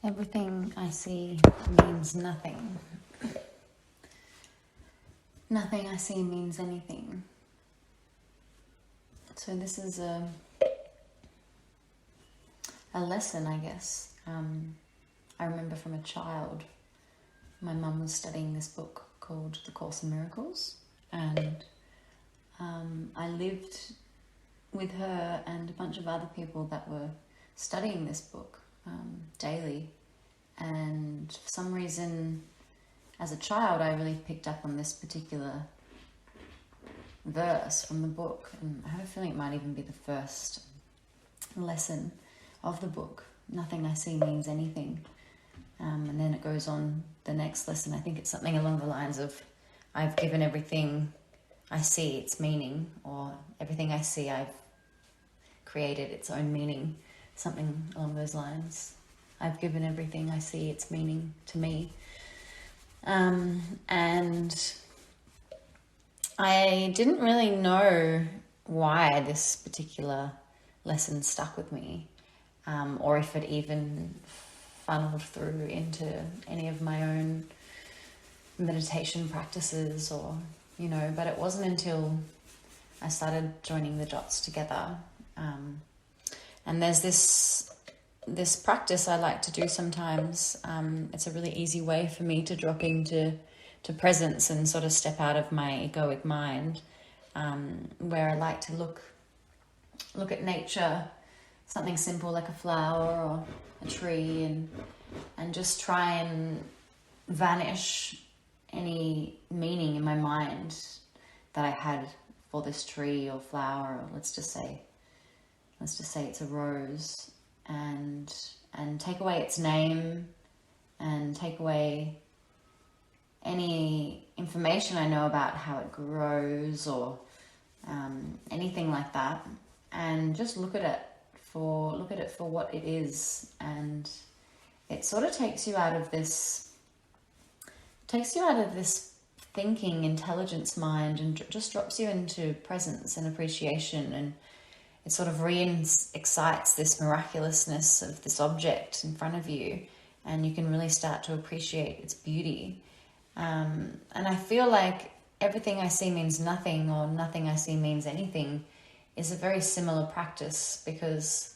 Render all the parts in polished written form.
Everything I see means nothing. Nothing I see means anything. So this is a lesson, I guess. I remember from a child, my mum was studying this book called The Course in Miracles, and I lived with her and a bunch of other people that were studying this book daily, and for some reason as a child I really picked up on this particular verse from the book, and I have a feeling it might even be the first lesson of the book. Nothing I see means anything. And then it goes on the next lesson. I think it's something along the lines of, I've given everything I see its meaning, or everything I see I've created its own meaning. Something along those lines. I've given everything I see its meaning to me. And I didn't really know why this particular lesson stuck with me, or if it even funneled through into any of my own meditation practices, or, but it wasn't until I started joining the dots together. And there's this practice I like to do sometimes. It's a really easy way for me to drop into presence and sort of step out of my egoic mind, where I like to look at nature, something simple like a flower or a tree, and just try and vanish any meaning in my mind that I had for this tree or flower, or let's just say it's a rose, and take away its name and take away any information I know about how it grows, or anything like that, and just look at it for what it is. And it sort of takes you out of this thinking intelligence mind, and just drops you into presence and appreciation, and it sort of excites this miraculousness of this object in front of you, and you can really start to appreciate its beauty. And I feel like everything I see means nothing, or nothing I see means anything, is a very similar practice, because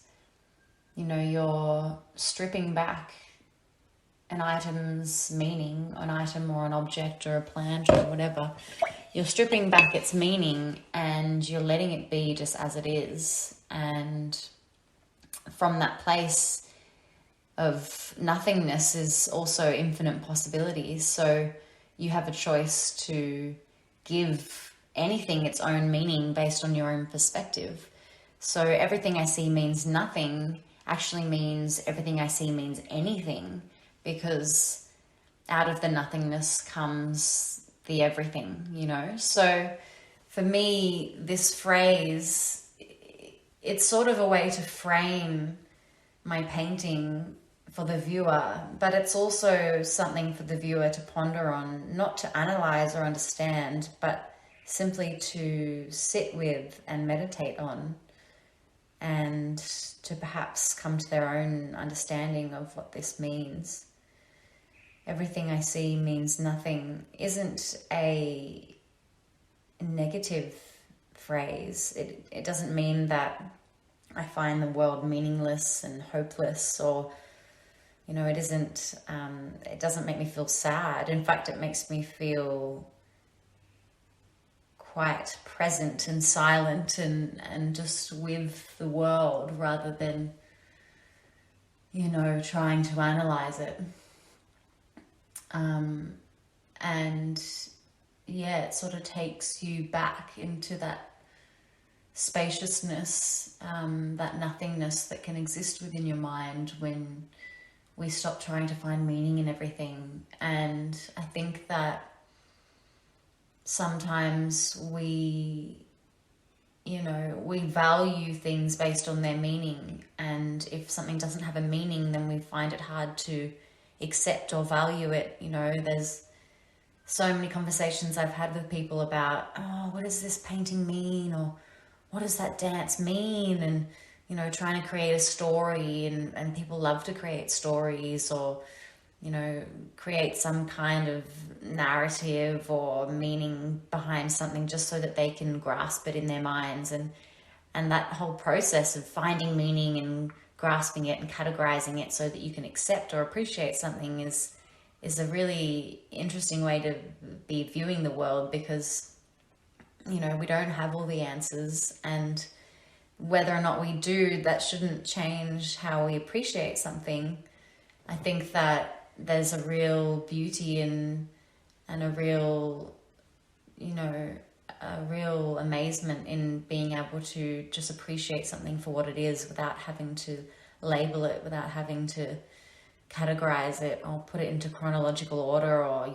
you're stripping back an item's meaning, an item or an object or a plant or whatever. You're stripping back its meaning and you're letting it be just as it is. And from that place of nothingness is also infinite possibilities. So you have a choice to give anything its own meaning based on your own perspective. So everything I see means nothing actually means everything I see means anything, because out of the nothingness comes the everything, So for me, this phrase, it's sort of a way to frame my painting for the viewer, but it's also something for the viewer to ponder on, not to analyze or understand, but simply to sit with and meditate on, and to perhaps come to their own understanding of what this means. Everything I see means nothing isn't a negative phrase. It doesn't mean that I find the world meaningless and hopeless, or it isn't. It doesn't make me feel sad. In fact, it makes me feel quite present and silent and just with the world, rather than trying to analyze it. And it sort of takes you back into that spaciousness, that nothingness that can exist within your mind when we stop trying to find meaning in everything. And I think that sometimes we value things based on their meaning, and if something doesn't have a meaning, then we find it hard to accept or value it. There's so many conversations I've had with people about, oh, what does this painting mean, or what does that dance mean? And trying to create a story, and people love to create stories, or create some kind of narrative or meaning behind something just so that they can grasp it in their minds. And that whole process of finding meaning and grasping it and categorizing it so that you can accept or appreciate something is a really interesting way to be viewing the world, because we don't have all the answers, and whether or not we do, that shouldn't change how we appreciate something. I think that there's a real beauty and a real amazement in being able to just appreciate something for what it is, without having to label it, without having to categorize it or put it into chronological order, or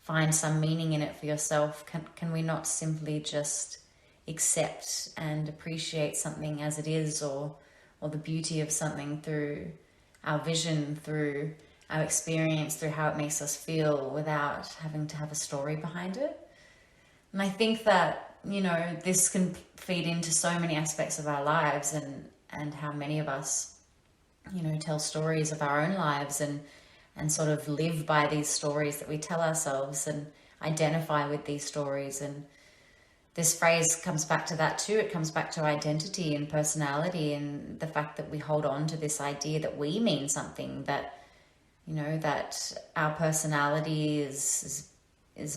find some meaning in it for yourself. Can we not simply just accept and appreciate something as it is, or the beauty of something through our vision, through our experience, through how it makes us feel, without having to have a story behind it? And I think that, this can feed into so many aspects of our lives, and how many of us, tell stories of our own lives, and sort of live by these stories that we tell ourselves, and identify with these stories. And this phrase comes back to that too. It comes back to identity and personality, and the fact that we hold on to this idea that we mean something, that that our personality is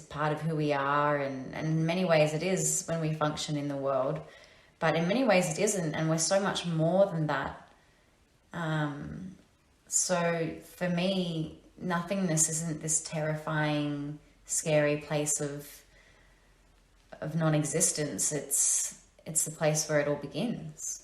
part of who we are, and in many ways it is when we function in the world, but in many ways it isn't, and we're so much more than that. So for me, nothingness isn't this terrifying, scary place of non-existence. It's the place where it all begins.